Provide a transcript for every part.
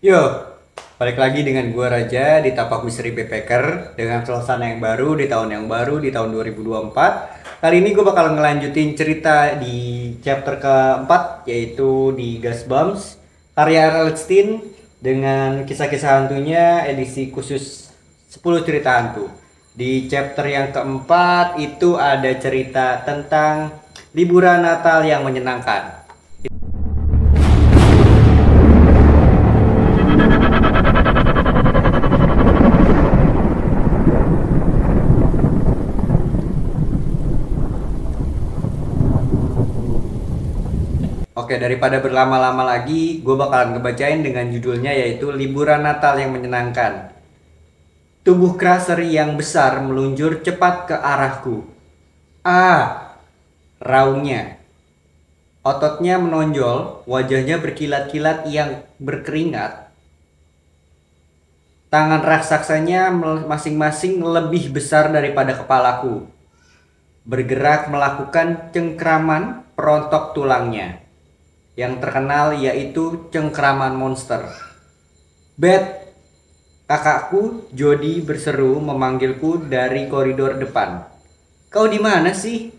Yo, balik lagi dengan gua Raja di Tapak Misteri Backpacker dengan suasana yang baru di tahun yang baru di tahun 2024. Kali ini gue bakal ngelanjutin cerita di chapter keempat yaitu di Goosebumps karya R.L. Stine dengan kisah-kisah hantunya edisi khusus 10 cerita hantu. Di chapter yang keempat itu ada cerita tentang liburan Natal yang menyenangkan. Oke, daripada berlama-lama lagi, gue bakalan ngebacain dengan judulnya yaitu Liburan Natal yang Menyenangkan. Tubuh Crusher yang besar meluncur cepat ke arahku. Ah, raungnya. Ototnya menonjol, wajahnya berkilat-kilat yang berkeringat. Tangan raksasanya masing-masing lebih besar daripada kepalaku. Bergerak melakukan cengkraman perontok tulangnya. Yang terkenal yaitu cengkraman monster. Bet, kakakku Jody berseru memanggilku dari koridor depan. Kau di mana sih?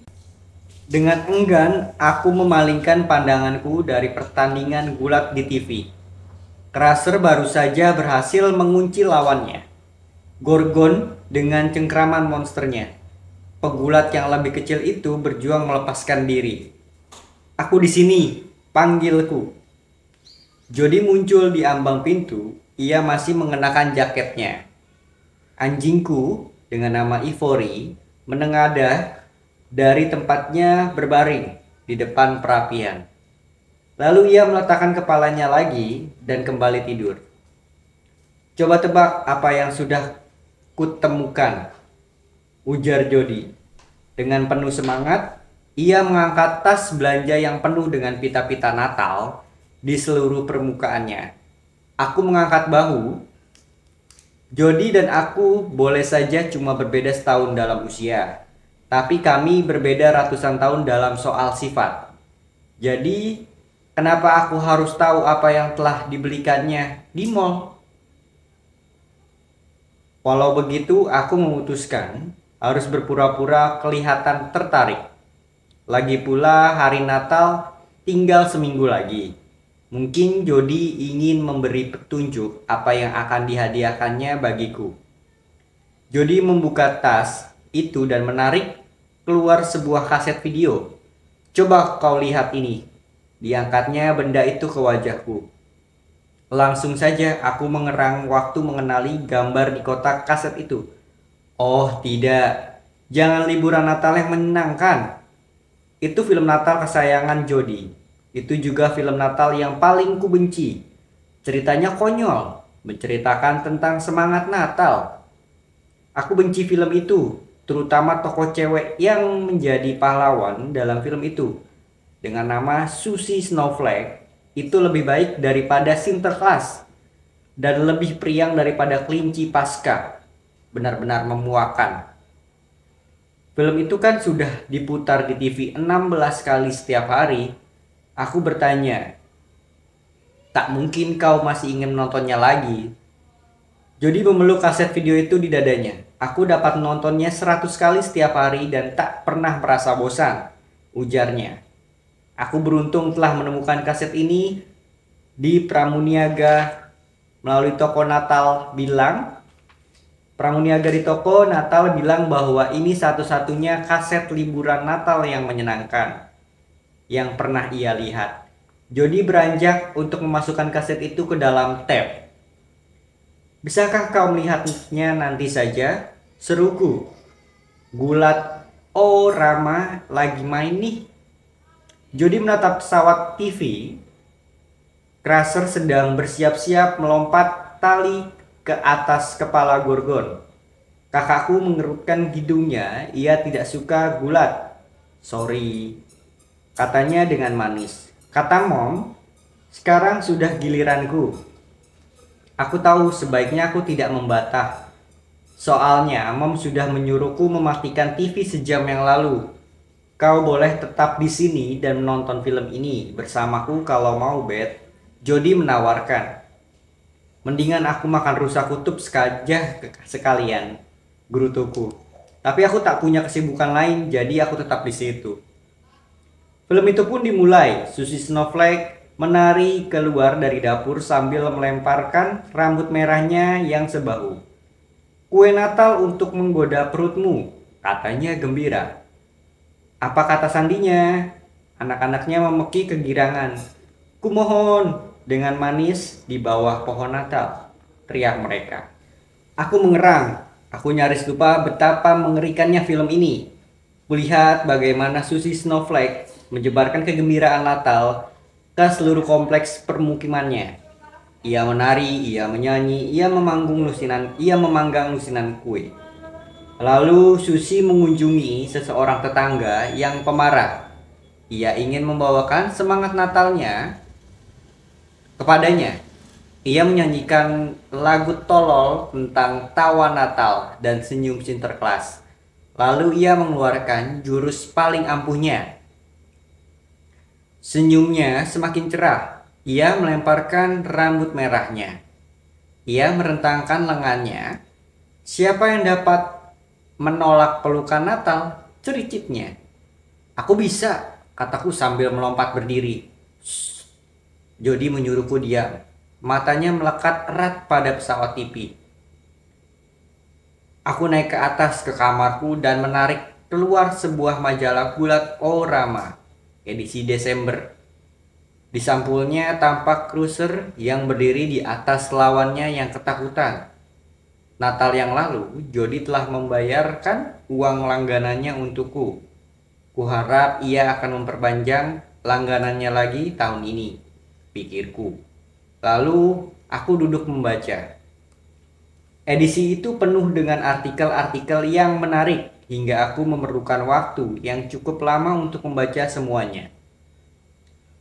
Dengan enggan, aku memalingkan pandanganku dari pertandingan gulat di TV. Crusher baru saja berhasil mengunci lawannya. Gorgon dengan cengkraman monsternya. Pegulat yang lebih kecil itu berjuang melepaskan diri. Aku di sini, panggilku. Jody muncul di ambang pintu, ia masih mengenakan jaketnya. Anjingku dengan nama Ivory menengadah dari tempatnya berbaring di depan perapian. Lalu ia meletakkan kepalanya lagi dan kembali tidur. Coba tebak apa yang sudah kutemukan, ujar Jody. Dengan penuh semangat, ia mengangkat tas belanja yang penuh dengan pita-pita Natal di seluruh permukaannya. Aku mengangkat bahu. Jody dan aku boleh saja cuma berbeda setahun dalam usia, tapi kami berbeda ratusan tahun dalam soal sifat. Jadi, kenapa aku harus tahu apa yang telah dibelikannya di mall? Walau begitu, aku memutuskan harus berpura-pura kelihatan tertarik. Lagi pula hari Natal tinggal seminggu lagi. Mungkin Jody ingin memberi petunjuk apa yang akan dihadiahkannya bagiku. Jody membuka tas itu dan menarik keluar sebuah kaset video. Coba kau lihat ini. Diangkatnya benda itu ke wajahku. Langsung saja aku mengerang waktu mengenali gambar di kotak kaset itu. Oh tidak, jangan liburan Natal yang menyenangkan. Itu film Natal kesayangan Jody. Itu juga film Natal yang paling kubenci. Ceritanya konyol, menceritakan tentang semangat Natal. Aku benci film itu, terutama tokoh cewek yang menjadi pahlawan dalam film itu. Dengan nama Susie Snowflake, itu lebih baik daripada Sinterklas dan lebih priang daripada kelinci Pasca. Benar-benar memuakan. Film itu kan sudah diputar di TV 16 kali setiap hari. Aku bertanya, tak mungkin kau masih ingin menontonnya lagi? Jody memeluk kaset video itu di dadanya. Aku dapat menontonnya 100 kali setiap hari dan tak pernah merasa bosan, ujarnya. Aku beruntung telah menemukan kaset ini di Pramuniaga melalui toko Natal bilang. Pramuniaga di toko Natal bilang bahwa ini satu-satunya kaset liburan Natal yang menyenangkan yang pernah ia lihat. Jody beranjak untuk memasukkan kaset itu ke dalam tab. Bisakah kau melihatnya nanti saja? Seruku. Gulat, oh Rama lagi main nih. Jody menatap pesawat TV. Crusher sedang bersiap-siap melompat tali ke atas kepala Gorgon. Kakakku mengerutkan hidungnya, ia tidak suka gulat. Sorry, katanya dengan manis. Kata Mom, sekarang sudah giliranku. Aku tahu sebaiknya aku tidak membantah. Soalnya Mom sudah menyuruhku mematikan TV sejam yang lalu. Kau boleh tetap di sini dan menonton film ini bersamaku kalau mau, Bet. Jody menawarkan. Mendingan aku makan rusa kutub sekajah sekalian, gerutuku. Tapi aku tak punya kesibukan lain, jadi aku tetap di situ. Film itu pun dimulai. Susi Snowflake menari keluar dari dapur sambil melemparkan rambut merahnya yang sebahu. Kue Natal untuk menggoda perutmu, katanya gembira. Apa kata sandinya? Anak-anaknya memeki kegirangan. Kumohon, dengan manis di bawah pohon Natal, teriak mereka. Aku mengerang. Aku nyaris lupa betapa mengerikannya film ini. Kulihat bagaimana Susi Snowflake menyebarkan kegembiraan Natal ke seluruh kompleks permukimannya. Ia menari, ia menyanyi, ia memanggang lusinan kue. Lalu Susi mengunjungi seseorang tetangga yang pemarah. Ia ingin membawakan semangat Natalnya kepadanya. Ia menyanyikan lagu tolol tentang tawa Natal dan senyum Sinterklas. Lalu ia mengeluarkan jurus paling ampuhnya. Senyumnya semakin cerah. Ia melemparkan rambut merahnya. Ia merentangkan lengannya. Siapa yang dapat menolak pelukan Natal? Cericitnya. Aku bisa, kataku sambil melompat berdiri. Shh. Jody menyuruhku diam. Matanya melekat erat pada pesawat TV. Aku naik ke atas ke kamarku dan menarik keluar sebuah majalah bulat Orama edisi Desember. Di sampulnya tampak cruiser yang berdiri di atas lawannya yang ketakutan. Natal yang lalu, Jody telah membayarkan uang langganannya untukku. Kuharap ia akan memperpanjang langganannya lagi tahun ini, pikirku. Lalu aku duduk membaca. Edisi itu penuh dengan artikel-artikel yang menarik hingga aku memerlukan waktu yang cukup lama untuk membaca semuanya.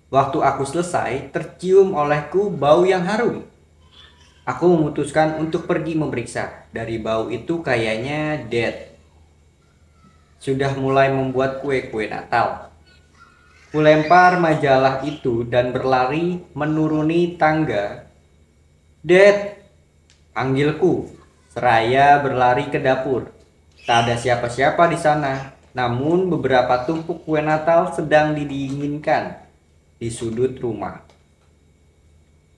Waktu aku selesai, tercium olehku bau yang harum. Aku memutuskan untuk pergi memeriksa. Dari bau itu kayaknya Dad sudah mulai membuat kue-kue Natal. Kulempar majalah itu dan berlari menuruni tangga. Dad, panggilku, seraya berlari ke dapur. Tak ada siapa-siapa di sana, namun beberapa tumpuk kue Natal sedang didinginkan di sudut rumah.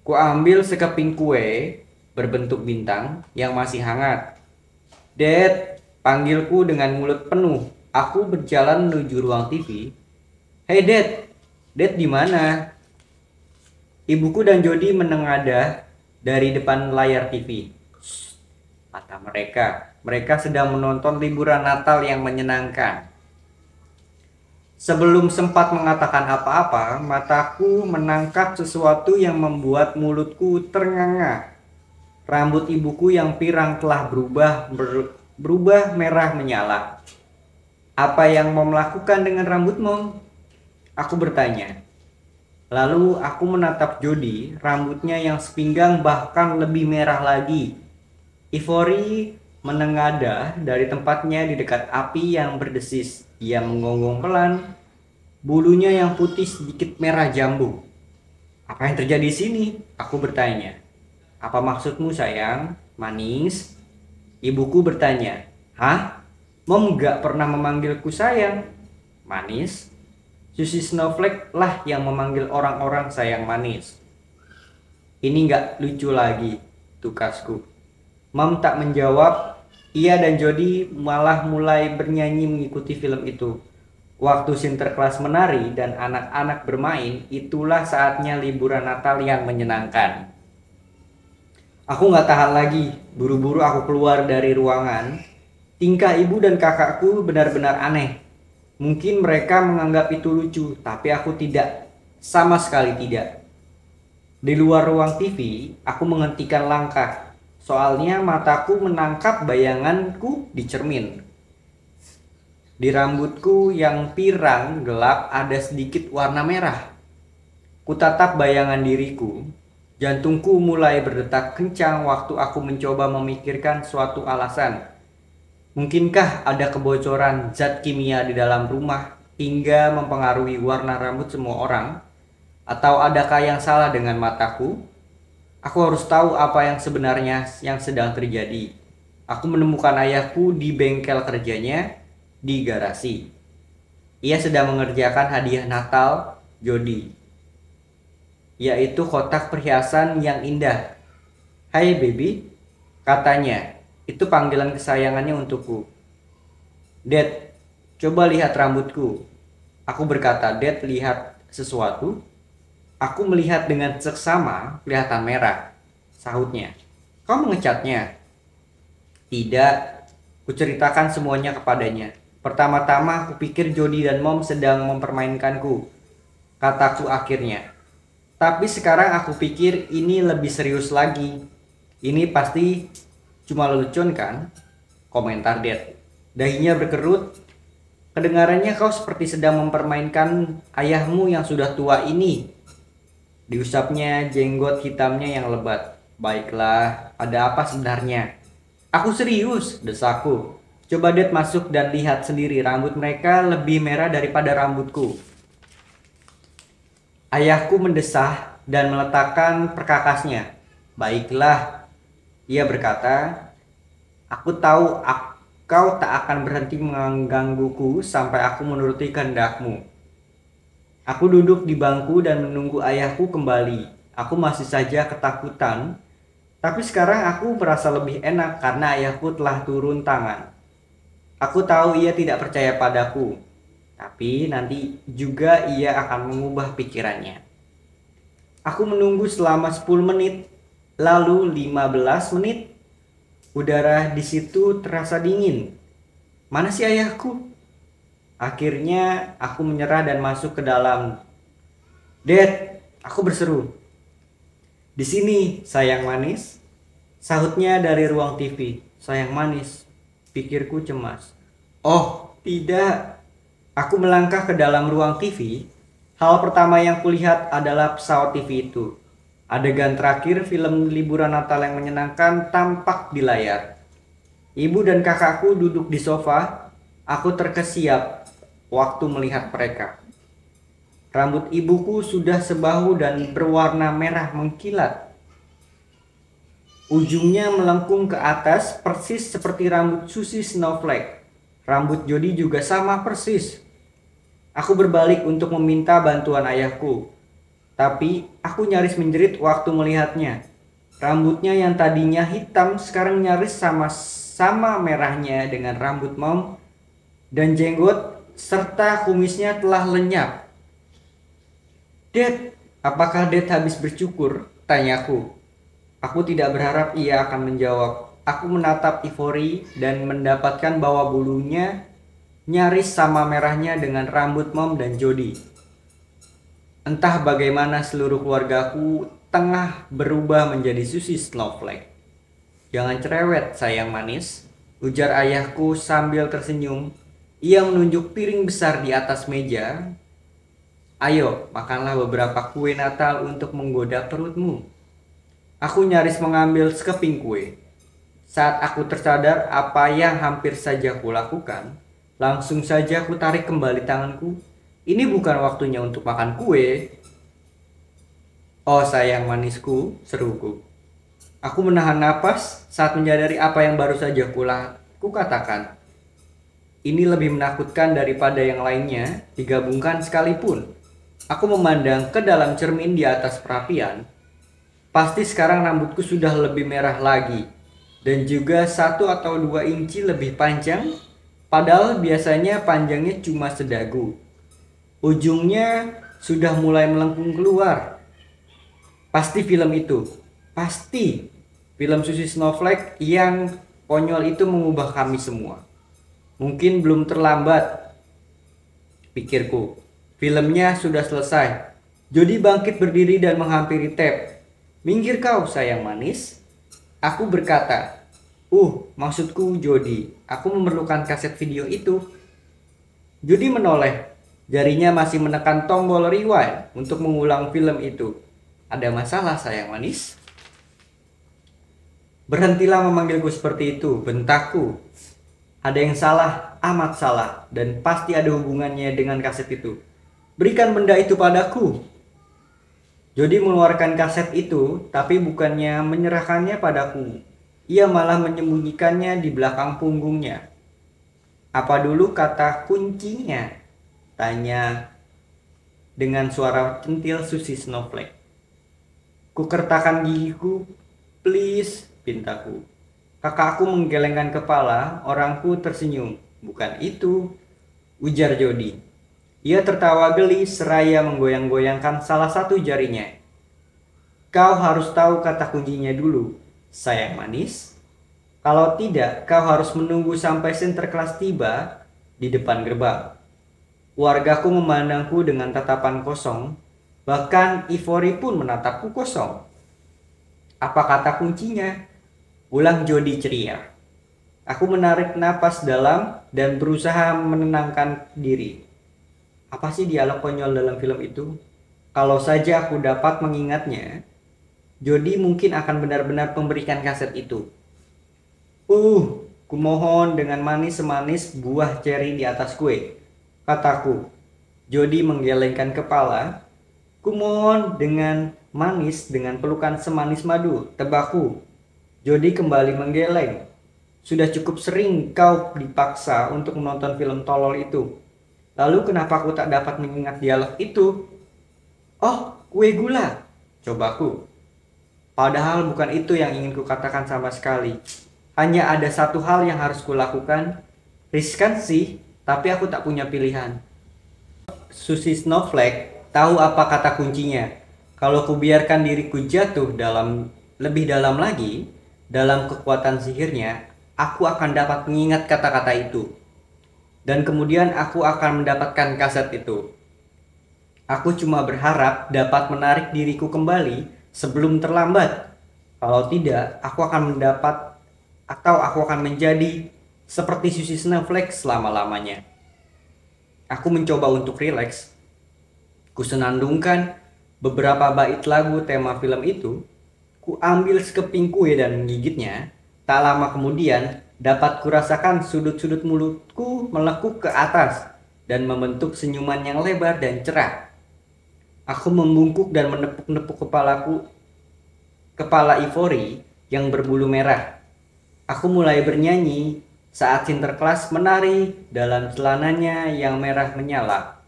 Ku ambil sekeping kue berbentuk bintang yang masih hangat. Dad, panggilku dengan mulut penuh. Aku berjalan menuju ruang TV. Hey Dad, Dad di mana? Ibuku dan Jody menengadah dari depan layar TV. Shh, kata mereka. Mereka sedang menonton liburan Natal yang menyenangkan. Sebelum sempat mengatakan apa-apa, mataku menangkap sesuatu yang membuat mulutku ternganga. Rambut ibuku yang pirang telah berubah merah menyala. Apa yang Mom lakukan dengan rambut Mom? Aku bertanya. Lalu aku menatap Jody, rambutnya yang sepinggang bahkan lebih merah lagi. Ivory menengadah dari tempatnya di dekat api yang berdesis. Ia menggonggong pelan, bulunya yang putih sedikit merah jambu. Apa yang terjadi di sini? Aku bertanya. Apa maksudmu sayang? Manis? Ibuku bertanya. Hah? Mom gak pernah memanggilku sayang. Manis? Susi Snowflake lah yang memanggil orang-orang sayang manis. Ini gak lucu lagi, tukasku. Mom tak menjawab. Ia dan Jody malah mulai bernyanyi mengikuti film itu. Waktu Sinterklas menari dan anak-anak bermain, itulah saatnya liburan Natal yang menyenangkan. Aku gak tahan lagi. Buru-buru aku keluar dari ruangan. Tingkah ibu dan kakakku benar-benar aneh. Mungkin mereka menganggap itu lucu, tapi aku tidak. Sama sekali tidak. Di luar ruang TV, aku menghentikan langkah. Soalnya mataku menangkap bayanganku di cermin. Di rambutku yang pirang gelap ada sedikit warna merah. Kutatap bayangan diriku. Jantungku mulai berdetak kencang waktu aku mencoba memikirkan suatu alasan. Mungkinkah ada kebocoran zat kimia di dalam rumah hingga mempengaruhi warna rambut semua orang? Atau adakah yang salah dengan mataku? Aku harus tahu apa yang sebenarnya yang sedang terjadi. Aku menemukan ayahku di bengkel kerjanya di garasi. Ia sedang mengerjakan hadiah Natal Jody, yaitu kotak perhiasan yang indah. "Hai baby," katanya. Itu panggilan kesayangannya untukku. "Dad, coba lihat rambutku." Aku berkata, "Dad, lihat sesuatu?" "Aku melihat dengan seksama kelihatan merah," sahutnya. "Kau mengecatnya?" "Tidak." Kuceritakan semuanya kepadanya. "Pertama-tama aku pikir Jody dan Mom sedang mempermainkanku," kataku akhirnya. "Tapi sekarang aku pikir ini lebih serius lagi. Ini pasti cuma lelucon kan?" komentar Dad. Dahinya berkerut. "Kedengarannya kau seperti sedang mempermainkan ayahmu yang sudah tua ini." Diusapnya jenggot hitamnya yang lebat. "Baiklah, ada apa sebenarnya?" "Aku serius," desaku. "Coba Dad masuk dan lihat sendiri, rambut mereka lebih merah daripada rambutku." Ayahku mendesah dan meletakkan perkakasnya. "Baiklah," ia berkata. "Aku tahu kau tak akan berhenti menggangguku sampai aku menuruti kehendakmu." Aku duduk di bangku dan menunggu ayahku kembali. Aku masih saja ketakutan, tapi sekarang aku merasa lebih enak karena ayahku telah turun tangan. Aku tahu ia tidak percaya padaku, tapi nanti juga ia akan mengubah pikirannya. Aku menunggu selama 10 menit, lalu 15 menit. Udara di situ terasa dingin. Mana si ayahku? Akhirnya aku menyerah dan masuk ke dalam. "Dad," aku berseru. "Di sini, sayang manis," sahutnya dari ruang TV. "Sayang manis," pikirku cemas. "Oh, tidak." Aku melangkah ke dalam ruang TV. Hal pertama yang kulihat adalah pesawat TV itu. Adegan terakhir film liburan Natal yang menyenangkan tampak di layar. Ibu dan kakakku duduk di sofa. Aku terkesiap waktu melihat mereka. Rambut ibuku sudah sebahu dan berwarna merah mengkilat. Ujungnya melengkung ke atas persis seperti rambut Susie Snowflake. Rambut Jody juga sama persis. Aku berbalik untuk meminta bantuan ayahku, tapi aku nyaris menjerit waktu melihatnya. Rambutnya yang tadinya hitam sekarang nyaris sama merahnya dengan rambut Mom, dan jenggot serta kumisnya telah lenyap. "Dad, apakah Dad habis bercukur?" tanyaku. Aku tidak berharap ia akan menjawab. Aku menatap Ivory dan mendapatkan bahwa bulunya nyaris sama merahnya dengan rambut Mom dan Jody. Entah bagaimana seluruh keluargaku tengah berubah menjadi Susie Snowflake. "Jangan cerewet, sayang manis," ujar ayahku sambil tersenyum. Ia menunjuk piring besar di atas meja. "Ayo, makanlah beberapa kue Natal untuk menggoda perutmu." Aku nyaris mengambil sekeping kue. Saat aku tersadar apa yang hampir saja kulakukan, langsung saja aku tarik kembali tanganku. Ini bukan waktunya untuk makan kue. "Oh sayang manisku," seruku. Aku menahan napas saat menyadari apa yang baru saja kukatakan. Ini lebih menakutkan daripada yang lainnya digabungkan sekalipun. Aku memandang ke dalam cermin di atas perapian. Pasti sekarang rambutku sudah lebih merah lagi, dan juga 1 atau 2 inci lebih panjang, padahal biasanya panjangnya cuma sedagu. Ujungnya sudah mulai melengkung keluar. Pasti film itu. Pasti film Susie Snowflake yang konyol itu mengubah kami semua. Mungkin belum terlambat, pikirku. Filmnya sudah selesai. Jody bangkit berdiri dan menghampiri tab. "Minggir kau, sayang manis," aku berkata. Maksudku Jody. Aku memerlukan kaset video itu." Jody menoleh. Jarinya masih menekan tombol rewind untuk mengulang film itu. "Ada masalah, sayang manis?" "Berhentilah memanggilku seperti itu," bentakku. "Ada yang salah, amat salah, dan pasti ada hubungannya dengan kaset itu. Berikan benda itu padaku." Jody mengeluarkan kaset itu, tapi bukannya menyerahkannya padaku. Ia malah menyembunyikannya di belakang punggungnya. Apa dulu kata kuncinya? Tanya dengan suara centil Susi Snowflake. Kukertakan gigiku, please, pintaku. Kakakku menggelengkan kepala, orangku tersenyum. Bukan itu, ujar Jody. Ia tertawa geli seraya menggoyang-goyangkan salah satu jarinya. Kau harus tahu kata kuncinya dulu, sayang manis. Kalau tidak, kau harus menunggu sampai Sinterklas tiba di depan gerbang. Wargaku memandangku dengan tatapan kosong, bahkan Ivory pun menatapku kosong. Apa kata kuncinya? Ulang Jody ceria. Aku menarik napas dalam dan berusaha menenangkan diri. Apa sih dialog konyol dalam film itu? Kalau saja aku dapat mengingatnya, Jody mungkin akan benar-benar memberikan kaset itu. Kumohon dengan manis semanis buah ceri di atas kue, kataku. Jody menggelengkan kepala. Kumohon dengan manis dengan pelukan semanis madu, tebakku. Jody kembali menggeleng. Sudah cukup sering kau dipaksa untuk menonton film tolol itu. Lalu kenapa aku tak dapat mengingat dialog itu? Oh, kue gula, cobaku. Padahal bukan itu yang ingin kukatakan sama sekali. Hanya ada satu hal yang harus kulakukan. Riskan sih, tapi aku tak punya pilihan. Susi Snowflake tahu apa kata kuncinya. Kalau kubiarkan diriku jatuh lebih dalam lagi, dalam kekuatan sihirnya, aku akan dapat mengingat kata-kata itu. Dan kemudian aku akan mendapatkan kaset itu. Aku cuma berharap dapat menarik diriku kembali sebelum terlambat. Kalau tidak, aku akan menjadi seperti Susi Snowflake selama-lamanya. Aku mencoba untuk rileks. Kusenandungkan beberapa bait lagu tema film itu. Ku ambil sekeping kue dan menggigitnya. Tak lama kemudian, dapat kurasakan sudut-sudut mulutku melekuk ke atas dan membentuk senyuman yang lebar dan cerah. Aku membungkuk dan menepuk-nepuk kepala Ivory yang berbulu merah. Aku mulai bernyanyi saat Sinterklas menari dalam celananya yang merah menyala.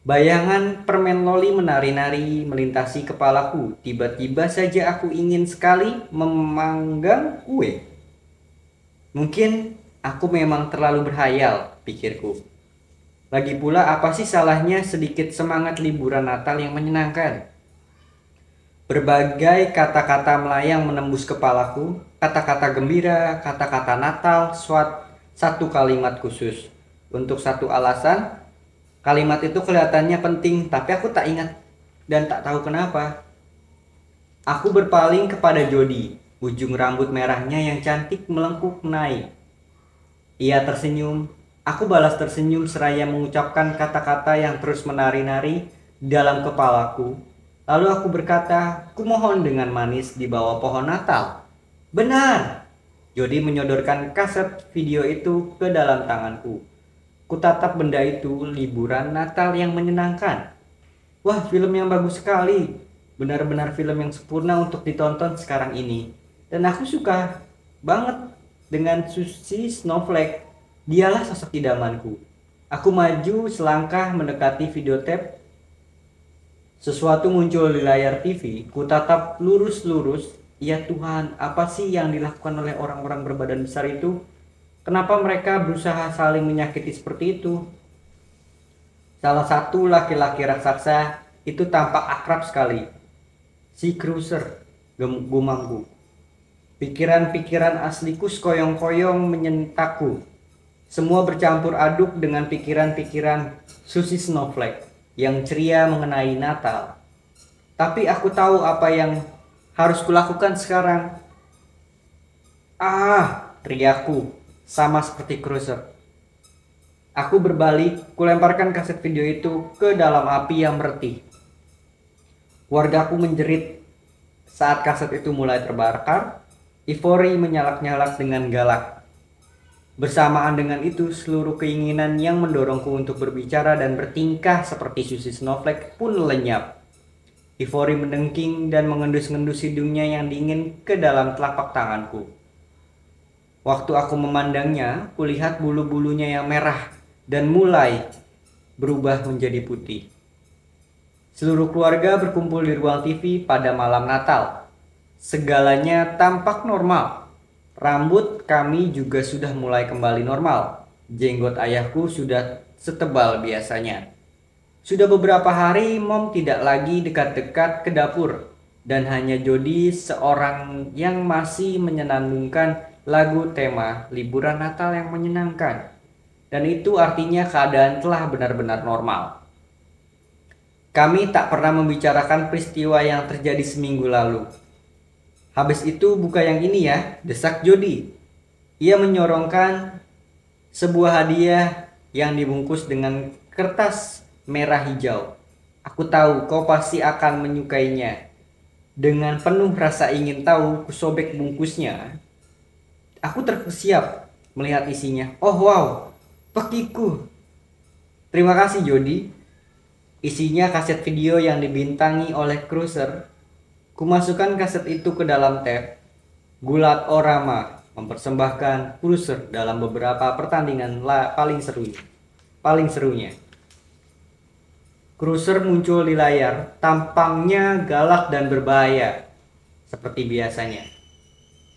Bayangan permen loli menari-nari melintasi kepalaku. Tiba-tiba saja aku ingin sekali memanggang kue. Mungkin aku memang terlalu berhayal, pikirku. Lagi pula apa sih salahnya sedikit semangat liburan Natal yang menyenangkan? Berbagai kata-kata melayang menembus kepalaku. Kata-kata gembira, kata-kata Natal, satu kalimat khusus. Untuk satu alasan, kalimat itu kelihatannya penting, tapi aku tak ingat dan tak tahu kenapa. Aku berpaling kepada Jody. Ujung rambut merahnya yang cantik melengkung naik. Ia tersenyum. Aku balas tersenyum seraya mengucapkan kata-kata yang terus menari-nari dalam kepalaku. Lalu aku berkata, kumohon dengan manis di bawah pohon Natal. Benar! Jody menyodorkan kaset video itu ke dalam tanganku. Kutatap benda itu, liburan Natal yang menyenangkan. Wah, film yang bagus sekali. Benar-benar film yang sempurna untuk ditonton sekarang ini. Dan aku suka banget dengan Susi Snowflake. Dialah sosok idamanku. Aku maju selangkah mendekati videotape. Sesuatu muncul di layar TV. Ku tatap lurus-lurus. Ya Tuhan, apa sih yang dilakukan oleh orang-orang berbadan besar itu? Kenapa mereka berusaha saling menyakiti seperti itu? Salah satu laki-laki raksasa itu tampak akrab sekali. Si Cruiser, gumamku. Pikiran-pikiran asliku sekoyong-koyong menyentakku. Semua bercampur aduk dengan pikiran-pikiran Susi Snowflake yang ceria mengenai Natal. Tapi aku tahu apa yang harus kulakukan sekarang. Teriakku, sama seperti Cruiser. Aku berbalik, kulemparkan kaset video itu ke dalam api yang meretih. Wargaku menjerit saat kaset itu mulai terbakar. Ivory menyalak-nyalak dengan galak. Bersamaan dengan itu, seluruh keinginan yang mendorongku untuk berbicara dan bertingkah seperti Susi Snowflake pun lenyap. Ivory mendengking dan mengendus-ngendus hidungnya yang dingin ke dalam telapak tanganku. Waktu aku memandangnya, kulihat bulu-bulunya yang merah dan mulai berubah menjadi putih. Seluruh keluarga berkumpul di ruang TV pada malam Natal. Segalanya tampak normal. Rambut kami juga sudah mulai kembali normal. Jenggot ayahku sudah setebal biasanya. Sudah beberapa hari Mom tidak lagi dekat-dekat ke dapur dan hanya Jody seorang yang masih menyenandungkan lagu tema liburan Natal yang menyenangkan. Dan itu artinya keadaan telah benar-benar normal. Kami tak pernah membicarakan peristiwa yang terjadi seminggu lalu. Habis itu buka yang ini ya, desak Jody. Ia menyorongkan sebuah hadiah yang dibungkus dengan kertas merah hijau. Aku tahu kau pasti akan menyukainya. Dengan penuh rasa ingin tahu, kusobek bungkusnya. Aku terkesiap melihat isinya. Oh wow, pekiku. Terima kasih Jody. Isinya kaset video yang dibintangi oleh Cruiser. Kumasukkan kaset itu ke dalam tab. Gulat Orama mempersembahkan Cruiser dalam beberapa pertandingan paling serunya. Cruiser muncul di layar, tampangnya galak dan berbahaya, seperti biasanya.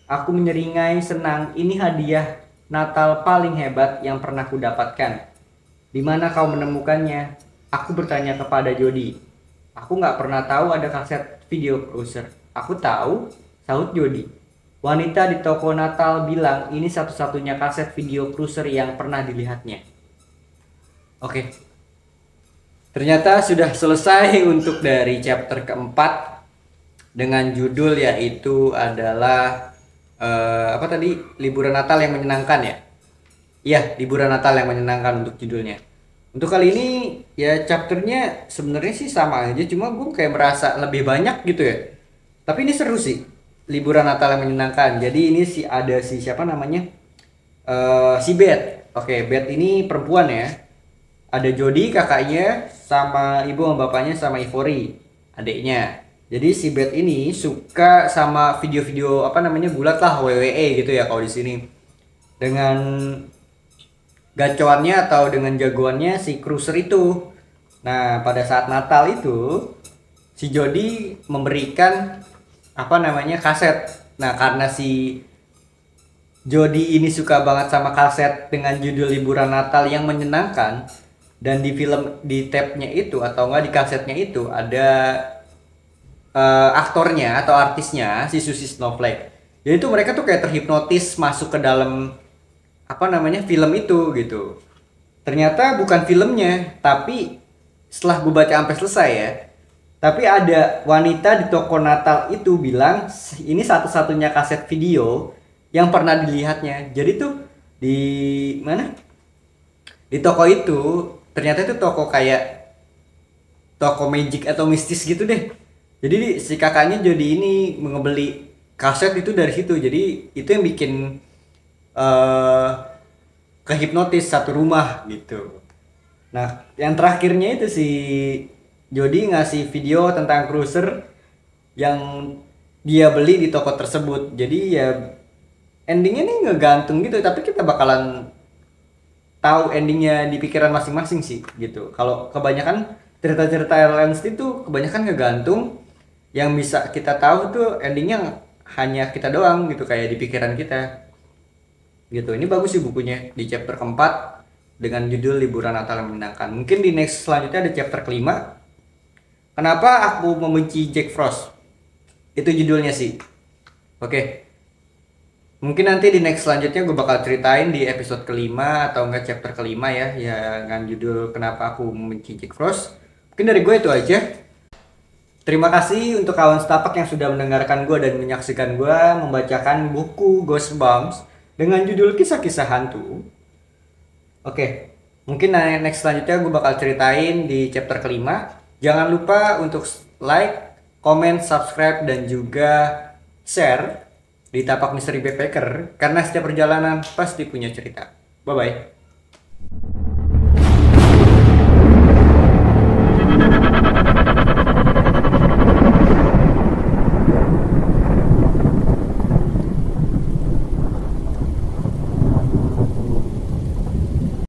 Aku menyeringai senang, ini hadiah Natal paling hebat yang pernah kudapatkan. Di mana kau menemukannya? Aku bertanya kepada Jody. Aku nggak pernah tahu ada kaset video Cruiser. Aku tahu, sahut Jody. Wanita di toko Natal bilang ini satu-satunya kaset video Cruiser yang pernah dilihatnya. Oke. Ternyata sudah selesai untuk dari chapter keempat dengan judul yaitu adalah liburan Natal yang menyenangkan ya. Iya, liburan Natal yang menyenangkan untuk judulnya. Untuk kali ini ya chapternya sebenarnya sih sama aja, cuma gue kayak merasa lebih banyak gitu ya. Tapi ini seru sih, liburan Natal yang menyenangkan. Jadi ini ada siapa namanya? Si Beth. Oke, Beth ini perempuan ya. Ada Jody kakaknya, sama ibu sama bapaknya, sama Ivory adiknya. Jadi si Beth ini suka sama video-video gulat lah, WWE gitu ya kalau di sini. Dengan gacoannya atau dengan jagoannya si Cruiser itu. Nah, pada saat Natal itu si Jody memberikan kaset. Nah, karena si Jody ini suka banget sama kaset dengan judul liburan Natal yang menyenangkan. Dan di tabnya itu atau enggak di kasetnya itu ada aktornya atau artisnya si Susie Snowflake. Jadi itu mereka tuh kayak terhipnotis masuk ke dalam film itu gitu. Ternyata bukan filmnya, tapi setelah gue baca sampai selesai ya. Tapi ada wanita di toko Natal itu bilang ini satu-satunya kaset video yang pernah dilihatnya. Jadi tuh di mana? Di toko itu ternyata itu toko kayak toko magic atau mistis gitu deh. Jadi si kakaknya jadi ini mengebeli kaset itu dari situ. Jadi itu yang bikin kehipnotis satu rumah gitu. Nah, yang terakhirnya itu si Jody ngasih video tentang Cruiser yang dia beli di toko tersebut. Jadi ya endingnya nih ngegantung gitu, tapi kita bakalan tahu endingnya di pikiran masing-masing sih gitu. Kalau kebanyakan cerita-cerita Airlines itu kebanyakan ngegantung, yang bisa kita tahu tuh endingnya hanya kita doang gitu, kayak di pikiran kita gitu. Ini bagus sih bukunya di chapter keempat dengan judul liburan Natal yang menyenangkan. Mungkin di next selanjutnya ada chapter kelima, kenapa aku membenci Jack Frost, itu judulnya sih. Oke. Mungkin nanti di next selanjutnya gue bakal ceritain di episode kelima atau enggak chapter kelima ya, dengan judul kenapa aku membenci Jack Frost. Mungkin dari gue itu aja. Terima kasih untuk kawan setapak yang sudah mendengarkan gue dan menyaksikan gue membacakan buku Goosebumps dengan judul kisah-kisah hantu. Oke, mungkin next selanjutnya gue bakal ceritain di chapter kelima. Jangan lupa untuk like, comment, subscribe, dan juga share di Tapak Misteri Backpacker, karena setiap perjalanan pasti punya cerita. Bye-bye.